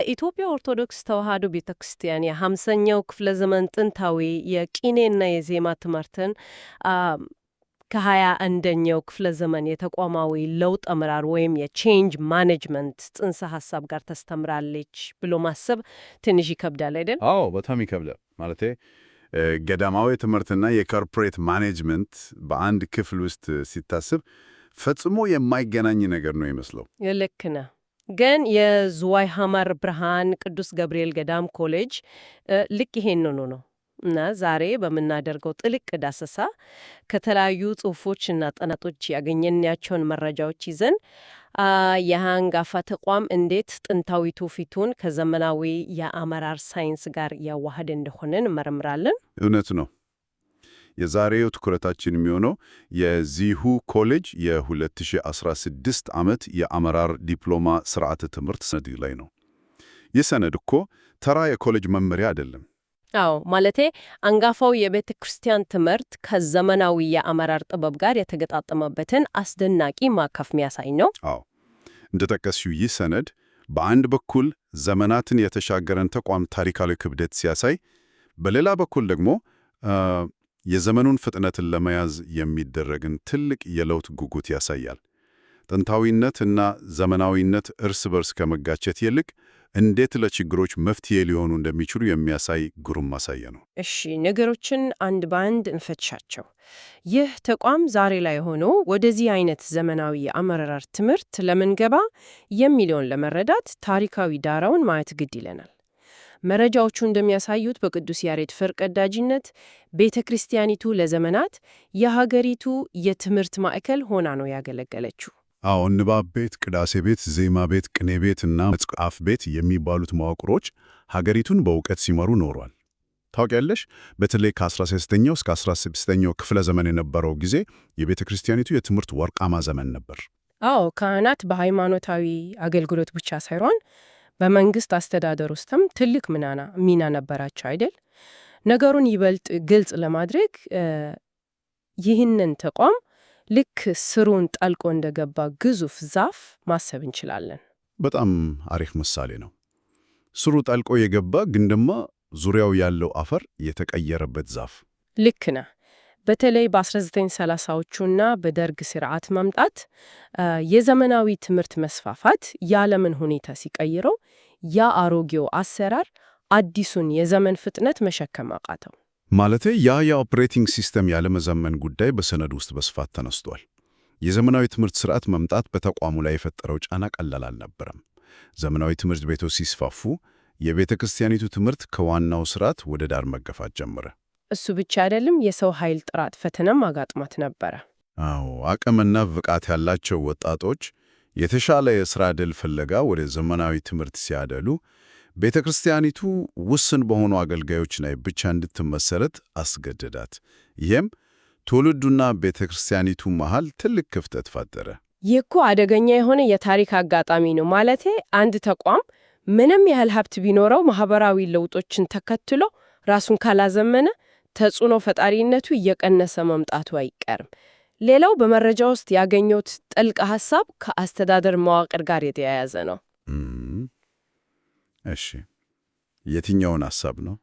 ኢትዮጵያ ኦርቶዶክስ ተዋሕዶ ቤተክርስቲያን የ50ኛው ክፍለ ዘመን ጥንታዊ የቂኔና የዜማ ትምህርትን ከ21ኛው ክፍለ ዘመን የተቋማዊ ለውጥ አመራር ወይም የቼንጅ ማኔጅመንት ጽንሰ ሐሳብ ጋር ታስተምራለች ብሎ ማሰብ ትንሽ ይከብዳል አይደል? አዎ በጣም ይከብዳል። ማለቴ ገዳማዊ ትምህርትና የኮርፖሬት ማኔጅመንት በአንድ ክፍል ውስጥ ሲታስብ ፈጽሞ የማይገናኝ ነገር ነው ይመስለው። ልክ ነህ። ግን የዝዋይ ሐመር ብርሃን ቅዱስ ገብርኤል ገዳም ኮሌጅ ልክ ይሄንኑ ነው እና ዛሬ በምናደርገው ጥልቅ ዳሰሳ ከተለያዩ ጽሑፎችና ጥናቶች ያገኘናቸውን መረጃዎች ይዘን የአንጋፋ ተቋም እንዴት ጥንታዊ ትውፊቱን ከዘመናዊ የአመራር ሳይንስ ጋር ያዋህድ እንደሆነ እንመረምራለን። እውነት ነው። የዛሬው ትኩረታችን የሚሆነው የዚሁ ኮሌጅ የ2016 ዓመት የአመራር ዲፕሎማ ስርዓተ ትምህርት ሰነድ ላይ ነው። ይህ ሰነድ እኮ ተራ የኮሌጅ መመሪያ አይደለም። አዎ ማለቴ አንጋፋው የቤተ ክርስቲያን ትምህርት ከዘመናዊ የአመራር ጥበብ ጋር የተገጣጠመበትን አስደናቂ ማዕቀፍ የሚያሳይ ነው። አዎ እንደጠቀስሽው ይህ ሰነድ በአንድ በኩል ዘመናትን የተሻገረን ተቋም ታሪካዊ ክብደት ሲያሳይ፣ በሌላ በኩል ደግሞ የዘመኑን ፍጥነትን ለመያዝ የሚደረግን ትልቅ የለውጥ ጉጉት ያሳያል። ጥንታዊነት እና ዘመናዊነት እርስ በርስ ከመጋጨት ይልቅ እንዴት ለችግሮች መፍትሄ ሊሆኑ እንደሚችሉ የሚያሳይ ግሩም ማሳያ ነው። እሺ ነገሮችን አንድ በአንድ እንፈትሻቸው። ይህ ተቋም ዛሬ ላይ ሆኖ ወደዚህ አይነት ዘመናዊ የአመራር ትምህርት ለምን ገባ የሚለውን ለመረዳት ታሪካዊ ዳራውን ማየት ግድ ይለናል። መረጃዎቹ እንደሚያሳዩት በቅዱስ ያሬድ ፈርቀዳጅነት ቤተ ክርስቲያኒቱ ለዘመናት የሀገሪቱ የትምህርት ማዕከል ሆና ነው ያገለገለችው። አዎ ንባብ ቤት፣ ቅዳሴ ቤት፣ ዜማ ቤት፣ ቅኔ ቤት እና መጽሐፍ ቤት የሚባሉት መዋቅሮች ሀገሪቱን በእውቀት ሲመሩ ኖሯል። ታውቂያለሽ፣ በተለይ ከ16ኛው እስከ 16ኛው ክፍለ ዘመን የነበረው ጊዜ የቤተ ክርስቲያኒቱ የትምህርት ወርቃማ ዘመን ነበር። አዎ ካህናት በሃይማኖታዊ አገልግሎት ብቻ ሳይሆን በመንግስት አስተዳደር ውስጥም ትልቅ ሚና ነበራቸው አይደል? ነገሩን ይበልጥ ግልጽ ለማድረግ ይህንን ተቋም ልክ ስሩን ጠልቆ እንደገባ ግዙፍ ዛፍ ማሰብ እንችላለን። በጣም አሪፍ ምሳሌ ነው። ስሩ ጠልቆ የገባ ግን ደግሞ ዙሪያው ያለው አፈር የተቀየረበት ዛፍ። ልክ ነህ። በተለይ በ1930ዎቹና በደርግ ስርዓት መምጣት የዘመናዊ ትምህርት መስፋፋት የዓለምን ሁኔታ ሲቀይረው ያ አሮጌው አሰራር አዲሱን የዘመን ፍጥነት መሸከም አቃተው። ማለቴ ያ የኦፕሬቲንግ ሲስተም ያለመዘመን ጉዳይ በሰነድ ውስጥ በስፋት ተነስቷል። የዘመናዊ ትምህርት ስርዓት መምጣት በተቋሙ ላይ የፈጠረው ጫና ቀላል አልነበረም። ዘመናዊ ትምህርት ቤቶች ሲስፋፉ የቤተ ክርስቲያኒቱ ትምህርት ከዋናው ስርዓት ወደ ዳር መገፋት ጀመረ። እሱ ብቻ አይደለም፣ የሰው ኃይል ጥራት ፈተናም አጋጥሟት ነበረ። አዎ አቅምና ብቃት ያላቸው ወጣቶች የተሻለ የሥራ ዕድል ፍለጋ ወደ ዘመናዊ ትምህርት ሲያደሉ ቤተ ክርስቲያኒቱ ውስን በሆኑ አገልጋዮች ላይ ብቻ እንድትመሰረት አስገደዳት። ይህም ትውልዱና ቤተ ክርስቲያኒቱ መሃል ትልቅ ክፍተት ፈጠረ። ይህ እኮ አደገኛ የሆነ የታሪክ አጋጣሚ ነው። ማለቴ አንድ ተቋም ምንም ያህል ሀብት ቢኖረው ማህበራዊ ለውጦችን ተከትሎ ራሱን ካላዘመነ ተጽዕኖ ፈጣሪነቱ እየቀነሰ መምጣቱ አይቀርም። ሌላው በመረጃ ውስጥ ያገኘሁት ጥልቅ ሐሳብ ከአስተዳደር መዋቅር ጋር የተያያዘ ነው። እሺ የትኛውን ሐሳብ ነው?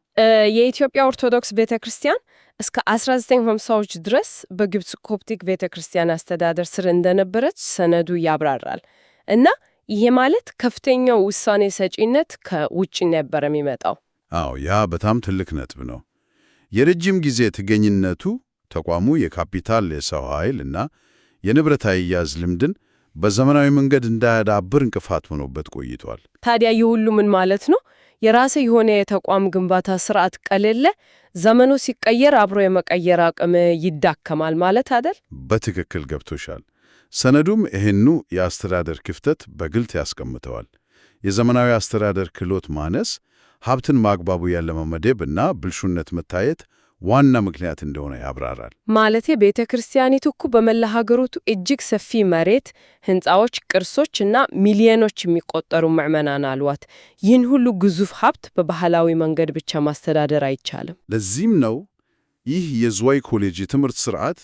የኢትዮጵያ ኦርቶዶክስ ቤተክርስቲያን እስከ 1950ዎች ድረስ በግብጽ ኮፕቲክ ቤተክርስቲያን አስተዳደር ስር እንደነበረች ሰነዱ ያብራራል። እና ይሄ ማለት ከፍተኛው ውሳኔ ሰጪነት ከውጭ ነበር የሚመጣው። አዎ ያ በጣም ትልቅ ነጥብ ነው። የረጅም ጊዜ ጥገኝነቱ ተቋሙ የካፒታል የሰው ኃይል እና የንብረት አያያዝ ልምድን በዘመናዊ መንገድ እንዳያዳብር እንቅፋት ሆኖበት ቆይቷል። ታዲያ ይህ ሁሉ ምን ማለት ነው? የራሴ የሆነ የተቋም ግንባታ ስርዓት ከሌለ ዘመኑ ሲቀየር አብሮ የመቀየር አቅም ይዳከማል ማለት አይደል? በትክክል ገብቶሻል። ሰነዱም ይህኑ የአስተዳደር ክፍተት በግልጽ ያስቀምጠዋል። የዘመናዊ አስተዳደር ክህሎት ማነስ፣ ሀብትን ማግባቡ ያለመመደብ እና ብልሹነት መታየት ዋና ምክንያት እንደሆነ ያብራራል። ማለቴ ቤተ ክርስቲያኒቱ እኮ በመላ ሀገሪቱ እጅግ ሰፊ መሬት፣ ሕንፃዎች፣ ቅርሶች እና ሚሊዮኖች የሚቆጠሩ ምዕመናን አሏት። ይህን ሁሉ ግዙፍ ሀብት በባህላዊ መንገድ ብቻ ማስተዳደር አይቻልም። ለዚህም ነው ይህ የዝዋይ ኮሌጅ የትምህርት ስርዓት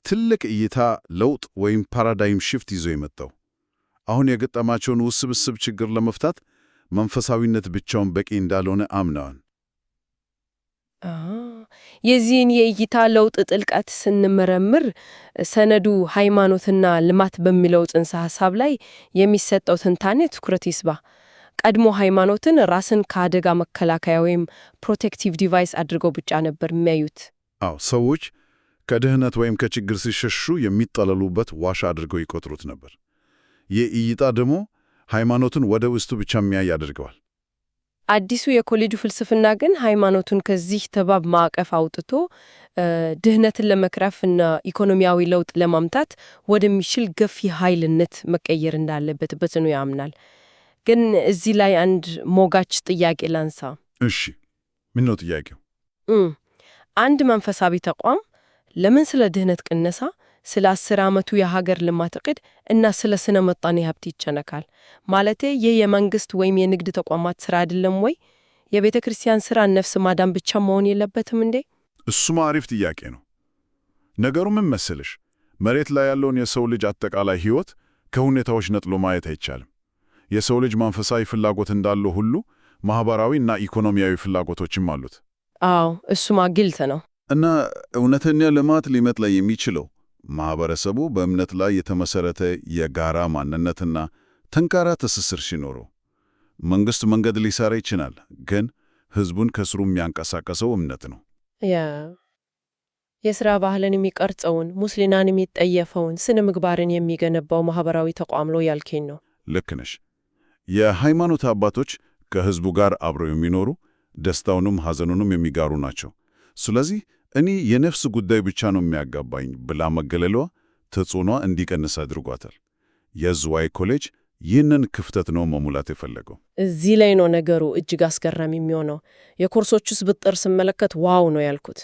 ትልቅ እይታ ለውጥ ወይም ፓራዳይም ሽፍት ይዞ የመጣው። አሁን የገጠማቸውን ውስብስብ ችግር ለመፍታት መንፈሳዊነት ብቻውን በቂ እንዳልሆነ አምነዋል። የዚህን የእይታ ለውጥ ጥልቀት ስንመረምር ሰነዱ ሃይማኖትና ልማት በሚለው ጽንሰ ሐሳብ ላይ የሚሰጠው ትንታኔ ትኩረት ይስባ። ቀድሞ ሃይማኖትን ራስን ከአደጋ መከላከያ ወይም ፕሮቴክቲቭ ዲቫይስ አድርገው ብቻ ነበር የሚያዩት። ሰዎች ከድህነት ወይም ከችግር ሲሸሹ የሚጠለሉበት ዋሻ አድርገው ይቆጥሩት ነበር። ይህ እይታ ደግሞ ሃይማኖትን ወደ ውስጡ ብቻ የሚያይ ያደርገዋል። አዲሱ የኮሌጁ ፍልስፍና ግን ሃይማኖቱን ከዚህ ተባብ ማዕቀፍ አውጥቶ ድህነትን ለመቅረፍና ኢኮኖሚያዊ ለውጥ ለማምጣት ወደሚችል ገፊ ኃይልነት መቀየር እንዳለበት በጽኑ ያምናል። ግን እዚህ ላይ አንድ ሞጋች ጥያቄ ላንሳ። እሺ፣ ምን ነው ጥያቄው? አንድ መንፈሳዊ ተቋም ለምን ስለ ድህነት ቅነሳ፣ ስለ 10 ዓመቱ የሀገር ልማት ዕቅድ እና ስለ ስነ ምጣኔ ሀብት ይጨነቃል? ማለቴ ይህ የመንግስት ወይም የንግድ ተቋማት ስራ አይደለም ወይ? የቤተ ክርስቲያን ስራ ነፍስ ማዳን ብቻ መሆን የለበትም እንዴ? እሱማ አሪፍ ጥያቄ ነው። ነገሩ ምን መሰለሽ፣ መሬት ላይ ያለውን የሰው ልጅ አጠቃላይ ሕይወት ከሁኔታዎች ነጥሎ ማየት አይቻልም። የሰው ልጅ መንፈሳዊ ፍላጎት እንዳለው ሁሉ ማህበራዊ እና ኢኮኖሚያዊ ፍላጎቶችም አሉት። አዎ፣ እሱማ ግልጽ ነው። እና እውነተኛ ልማት ሊመጣ የሚችለው ማህበረሰቡ በእምነት ላይ የተመሰረተ የጋራ ማንነትና ጠንካራ ትስስር ሲኖረው። መንግስት መንገድ ሊሰራ ይችላል፣ ግን ህዝቡን ከስሩ የሚያንቀሳቀሰው እምነት ነው። የሥራ ባህልን የሚቀርጸውን፣ ሙስሊናን የሚጠየፈውን፣ ስነ ምግባርን የሚገነባው ማህበራዊ ተቋም ነው ያልከኝ ነው። ልክ ነሽ። የሃይማኖት አባቶች ከህዝቡ ጋር አብረው የሚኖሩ ደስታውንም ሐዘኑንም የሚጋሩ ናቸው። ስለዚህ እኔ የነፍስ ጉዳይ ብቻ ነው የሚያጋባኝ ብላ መገለሏ ተጽዕኗ እንዲቀንስ አድርጓታል። የዝዋይ ኮሌጅ ይህንን ክፍተት ነው መሙላት የፈለገው። እዚህ ላይ ነው ነገሩ እጅግ አስገራሚ የሚሆነው። የኮርሶቹ ስብጥር ስመለከት ዋው ነው ያልኩት።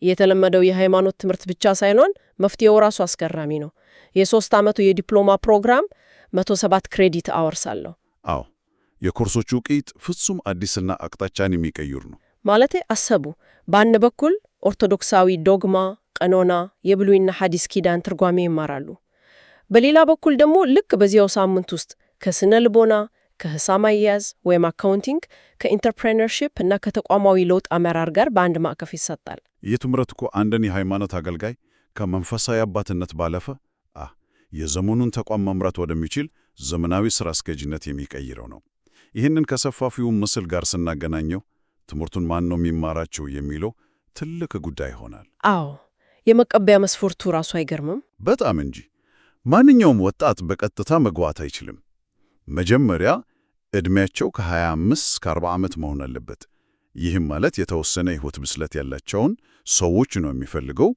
የተለመደው የሃይማኖት ትምህርት ብቻ ሳይሆን መፍትሄው ራሱ አስገራሚ ነው። የ3 ዓመቱ የዲፕሎማ ፕሮግራም 107 ክሬዲት አወርስ አለው። አዎ፣ የኮርሶቹ ቅይጥ ፍጹም አዲስና አቅጣጫን የሚቀይር ነው። ማለቴ አሰቡ፣ በአንድ በኩል ኦርቶዶክሳዊ ዶግማ፣ ቀኖና፣ የብሉይና ሐዲስ ኪዳን ትርጓሜ ይማራሉ። በሌላ በኩል ደግሞ ልክ በዚያው ሳምንት ውስጥ ከስነ ልቦና፣ ከሂሳብ አያያዝ ወይም አካውንቲንግ፣ ከኢንተርፕሬነርሺፕ እና ከተቋማዊ ለውጥ አመራር ጋር በአንድ ማዕቀፍ ይሰጣል። ይህ ትምህርት እኮ አንድን የሃይማኖት አገልጋይ ከመንፈሳዊ አባትነት ባለፈ የዘመኑን ተቋም መምራት ወደሚችል ዘመናዊ ሥራ አስኪያጅነት የሚቀይረው ነው። ይህንን ከሰፋፊው ምስል ጋር ስናገናኘው ትምህርቱን ማን ነው የሚማራቸው የሚለው ትልቅ ጉዳይ ይሆናል። አዎ፣ የመቀበያ መስፈርቱ ራሱ አይገርምም? በጣም እንጂ። ማንኛውም ወጣት በቀጥታ መግባት አይችልም። መጀመሪያ ዕድሜያቸው ከ25 እስከ 40 ዓመት መሆን አለበት። ይህም ማለት የተወሰነ ሕይወት ብስለት ያላቸውን ሰዎች ነው የሚፈልገው።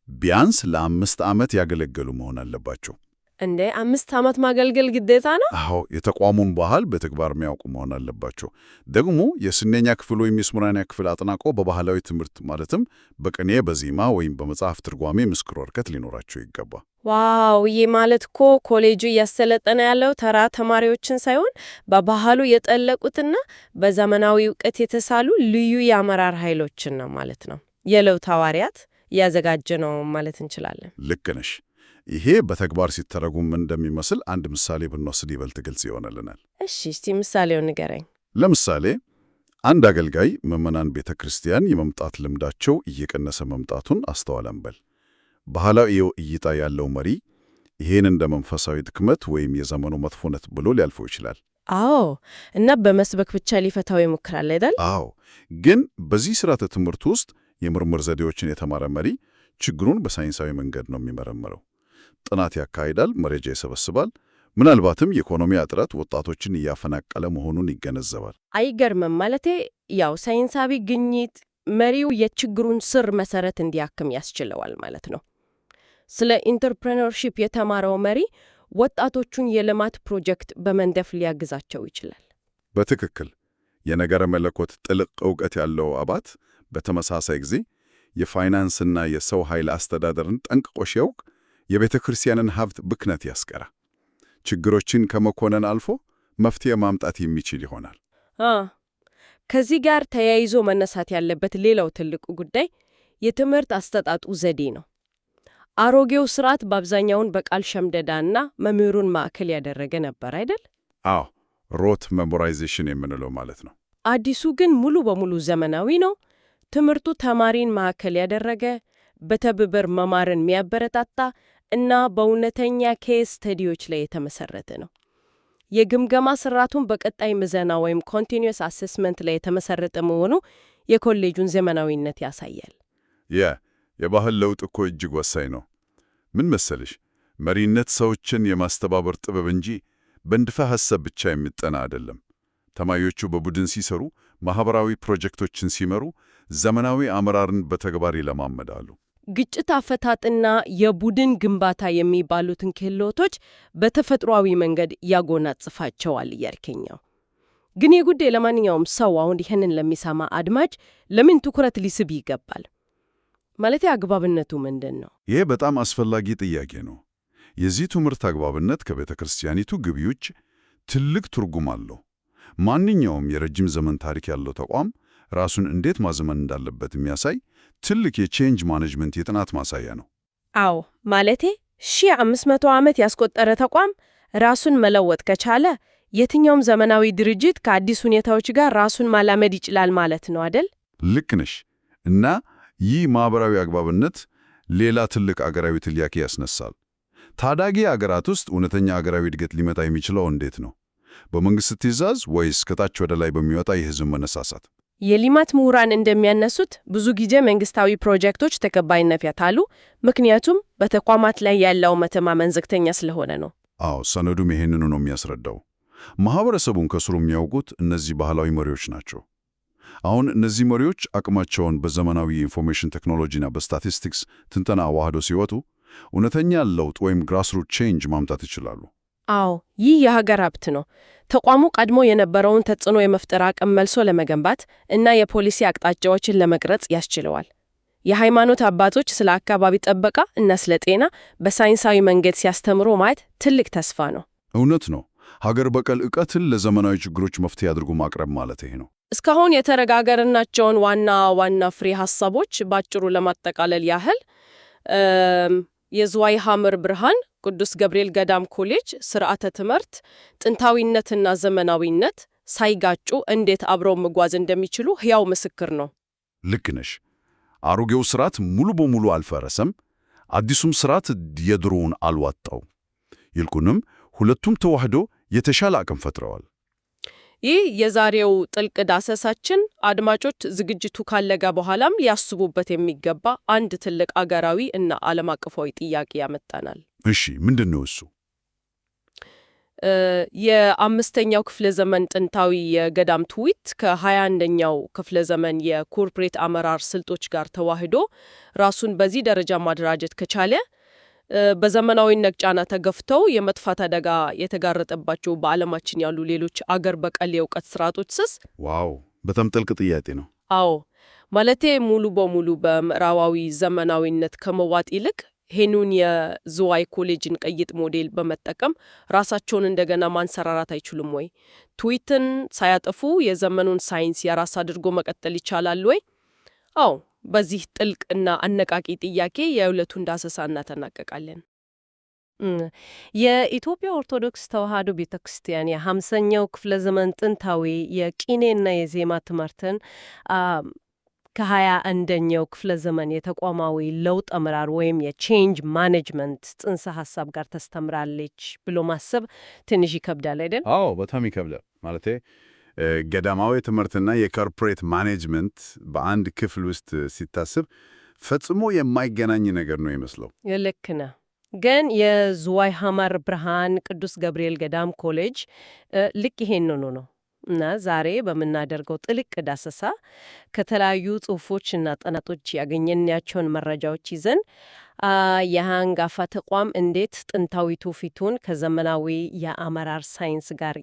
ቢያንስ ለ5 ዓመት ያገለገሉ መሆን አለባቸው። እንዴ 5 ዓመት ማገልገል ግዴታ ነው? አዎ፣ የተቋሙን ባህል በተግባር የሚያውቁ መሆን አለባቸው። ደግሞ የ8ኛ ክፍል ወይም የ8ኛ ክፍል አጥናቆ በባህላዊ ትምህርት ማለትም በቅኔ፣ በዜማ ወይም በመጽሐፍ ትርጓሜ ምስክር ወረቀት ሊኖራቸው ይገባ። ዋው! ይህ ማለት እኮ ኮሌጁ እያሰለጠነ ያለው ተራ ተማሪዎችን ሳይሆን በባህሉ የጠለቁትና በዘመናዊ እውቀት የተሳሉ ልዩ የአመራር ኃይሎችን ነው ማለት ነው። የለውጥ ሐዋርያት እያዘጋጀ ነው ማለት እንችላለን። ልክ ነሽ። ይሄ በተግባር ሲተረጉም እንደሚመስል አንድ ምሳሌ ብንወስድ ይበልጥ ግልጽ ይሆንልናል። እሺ፣ እስቲ ምሳሌውን ንገረኝ። ለምሳሌ አንድ አገልጋይ ምዕመናን ቤተ ክርስቲያን የመምጣት ልምዳቸው እየቀነሰ መምጣቱን አስተዋለን በል። ባህላዊ እይታ ያለው መሪ ይሄን እንደ መንፈሳዊ ድክመት ወይም የዘመኑ መጥፎነት ብሎ ሊያልፈው ይችላል። አዎ፣ እና በመስበክ ብቻ ሊፈታው ይሞክራል አይደል? አዎ። ግን በዚህ ስርዓተ ትምህርት ውስጥ የምርምር ዘዴዎችን የተማረ መሪ ችግሩን በሳይንሳዊ መንገድ ነው የሚመረምረው። ጥናት ያካሂዳል፣ መረጃ ይሰበስባል። ምናልባትም የኢኮኖሚ እጥረት ወጣቶችን እያፈናቀለ መሆኑን ይገነዘባል። አይገርምም? ማለቴ ያው ሳይንሳዊ ግኝት መሪው የችግሩን ስር መሰረት እንዲያክም ያስችለዋል ማለት ነው። ስለ ኢንተርፕሬነርሺፕ የተማረው መሪ ወጣቶቹን የልማት ፕሮጀክት በመንደፍ ሊያግዛቸው ይችላል። በትክክል የነገረ መለኮት ጥልቅ ዕውቀት ያለው አባት በተመሳሳይ ጊዜ የፋይናንስና የሰው ኃይል አስተዳደርን ጠንቅቆ ሲያውቅ የቤተ ክርስቲያንን ሀብት ብክነት ያስቀራ፣ ችግሮችን ከመኮነን አልፎ መፍትሄ ማምጣት የሚችል ይሆናል። ከዚህ ጋር ተያይዞ መነሳት ያለበት ሌላው ትልቁ ጉዳይ የትምህርት አስተጣጡ ዘዴ ነው። አሮጌው ስርዓት በአብዛኛውን በቃል ሸምደዳና መምህሩን ማዕከል ያደረገ ነበር አይደል? አዎ፣ ሮት ሜሞራይዜሽን የምንለው ማለት ነው። አዲሱ ግን ሙሉ በሙሉ ዘመናዊ ነው። ትምህርቱ ተማሪን ማዕከል ያደረገ፣ በትብብር መማርን የሚያበረታታ እና በእውነተኛ ኬስ ስተዲዎች ላይ የተመሰረተ ነው። የግምገማ ስርዓቱን በቀጣይ ምዘና ወይም ኮንቲኒየስ አሴስመንት ላይ የተመሰረተ መሆኑ የኮሌጁን ዘመናዊነት ያሳያል። የባህል ለውጥ እኮ እጅግ ወሳኝ ነው። ምን መሰልሽ፣ መሪነት ሰዎችን የማስተባበር ጥበብ እንጂ በንድፈ ሐሳብ ብቻ የሚጠና አይደለም። ተማሪዎቹ በቡድን ሲሰሩ፣ ማህበራዊ ፕሮጀክቶችን ሲመሩ፣ ዘመናዊ አመራርን በተግባር ይለማመዳሉ። ግጭት አፈታትና የቡድን ግንባታ የሚባሉትን ክህሎቶች በተፈጥሯዊ መንገድ ያጎናጽፋቸዋል እያልከኛው። ግን የጉዳይ ለማንኛውም ሰው አሁን ይህንን ለሚሰማ አድማጭ ለምን ትኩረት ሊስብ ይገባል? ማለት አግባብነቱ ምንድን ነው? ይህ በጣም አስፈላጊ ጥያቄ ነው። የዚህ ትምህርት አግባብነት ከቤተ ክርስቲያኒቱ ግቢዎች ትልቅ ትርጉም አለው። ማንኛውም የረጅም ዘመን ታሪክ ያለው ተቋም ራሱን እንዴት ማዘመን እንዳለበት የሚያሳይ ትልቅ የቼንጅ ማኔጅመንት የጥናት ማሳያ ነው። አዎ፣ ማለቴ 1500 ዓመት ያስቆጠረ ተቋም ራሱን መለወጥ ከቻለ የትኛውም ዘመናዊ ድርጅት ከአዲስ ሁኔታዎች ጋር ራሱን ማላመድ ይችላል ማለት ነው አይደል? ልክ ነሽ። እና ይህ ማኅበራዊ አግባብነት ሌላ ትልቅ አገራዊ ጥያቄ ያስነሳል። ታዳጊ አገራት ውስጥ እውነተኛ አገራዊ እድገት ሊመጣ የሚችለው እንዴት ነው? በመንግሥት ትዕዛዝ ወይስ ከታች ወደ ላይ በሚወጣ የሕዝብ መነሳሳት? የልማት ምሁራን እንደሚያነሱት ብዙ ጊዜ መንግስታዊ ፕሮጀክቶች ተቀባይነት ያጣሉ፣ ምክንያቱም በተቋማት ላይ ያለው መተማመን ዝቅተኛ ስለሆነ ነው። አዎ፣ ሰነዱም ይሄንኑ ነው የሚያስረዳው። ማህበረሰቡን ከስሩ የሚያውቁት እነዚህ ባህላዊ መሪዎች ናቸው። አሁን እነዚህ መሪዎች አቅማቸውን በዘመናዊ የኢንፎርሜሽን ቴክኖሎጂና በስታቲስቲክስ ትንተና አዋህዶ ሲወጡ እውነተኛ ለውጥ ወይም ግራስሩት ቼንጅ ማምጣት ይችላሉ። አዎ፣ ይህ የሀገር ሀብት ነው። ተቋሙ ቀድሞ የነበረውን ተጽዕኖ የመፍጠር አቅም መልሶ ለመገንባት እና የፖሊሲ አቅጣጫዎችን ለመቅረጽ ያስችለዋል። የሃይማኖት አባቶች ስለ አካባቢ ጥበቃ እና ስለ ጤና በሳይንሳዊ መንገድ ሲያስተምሩ ማየት ትልቅ ተስፋ ነው። እውነት ነው። ሀገር በቀል ዕውቀትን ለዘመናዊ ችግሮች መፍትሄ አድርጎ ማቅረብ ማለት ይሄ ነው። እስካሁን የተነጋገርናቸውን ዋና ዋና ፍሬ ሀሳቦች ባጭሩ ለማጠቃለል ያህል የዝዋይ ሐመር ብርሃን ቅዱስ ገብርኤል ገዳም ኮሌጅ ስርዓተ ትምህርት ጥንታዊነትና ዘመናዊነት ሳይጋጩ እንዴት አብረው መጓዝ እንደሚችሉ ሕያው ምስክር ነው። ልክ ነሽ። አሮጌው ስርዓት ሙሉ በሙሉ አልፈረሰም፣ አዲሱም ስርዓት የድሮውን አልዋጣው። ይልቁንም ሁለቱም ተዋህዶ የተሻለ አቅም ፈጥረዋል። ይህ የዛሬው ጥልቅ ዳሰሳችን አድማጮች ዝግጅቱ ካለጋ በኋላም ሊያስቡበት የሚገባ አንድ ትልቅ አገራዊ እና ዓለም አቀፋዊ ጥያቄ ያመጣናል። እሺ፣ ምንድን ነው እሱ? የ5ኛው ክፍለ ዘመን ጥንታዊ የገዳም ትውፊት ከ21ኛው ክፍለ ዘመን የኮርፖሬት አመራር ስልቶች ጋር ተዋህዶ ራሱን በዚህ ደረጃ ማደራጀት ከቻለ በዘመናዊነት ጫና ተገፍተው የመጥፋት አደጋ የተጋረጠባቸው በዓለማችን ያሉ ሌሎች አገር በቀል የእውቀት ስርዓቶችስ? ዋው፣ በጣም ጥልቅ ጥያቄ ነው። አዎ፣ ማለቴ ሙሉ በሙሉ በምዕራባዊ ዘመናዊነት ከመዋጥ ይልቅ ሄኑን የዝዋይ ኮሌጅን ቀይጥ ሞዴል በመጠቀም ራሳቸውን እንደገና ማንሰራራት አይችሉም ወይ? ትውፊትን ሳያጠፉ የዘመኑን ሳይንስ የራስ አድርጎ መቀጠል ይቻላል ወይ? አዎ፣ በዚህ ጥልቅ እና አነቃቂ ጥያቄ የዕለቱን ዳሰሳ እናጠናቀቃለን። የኢትዮጵያ ኦርቶዶክስ ተዋሕዶ ቤተክርስቲያን የ50ኛው ክፍለ ዘመን ጥንታዊ የቂኔና የዜማ ትምህርትን ከ21ኛው ክፍለ ዘመን የተቋማዊ ለውጥ አመራር ወይም የቼንጅ ማኔጅመንት ጽንሰ ሐሳብ ጋር ተስተምራለች ብሎ ማሰብ ትንሽ ይከብዳል አይደል? አዎ፣ በጣም ይከብዳል። ማለቴ ገዳማዊ ትምህርትና የኮርፖሬት ማኔጅመንት በአንድ ክፍል ውስጥ ሲታስብ ፈጽሞ የማይገናኝ ነገር ነው ይመስለው። ልክ ነህ። ግን የዝዋይ ሐመር ብርሃን ቅዱስ ገብርኤል ገዳም ኮሌጅ ልክ ይሄንኑ ነው እና ዛሬ በምናደርገው ጥልቅ ዳሰሳ ከተለያዩ ጽሑፎችና ጥናቶች ያገኘናቸውን መረጃዎች ይዘን የአንጋፋ ተቋም እንዴት ጥንታዊ ትውፊቱን ከዘመናዊ የአመራር ሳይንስ ጋር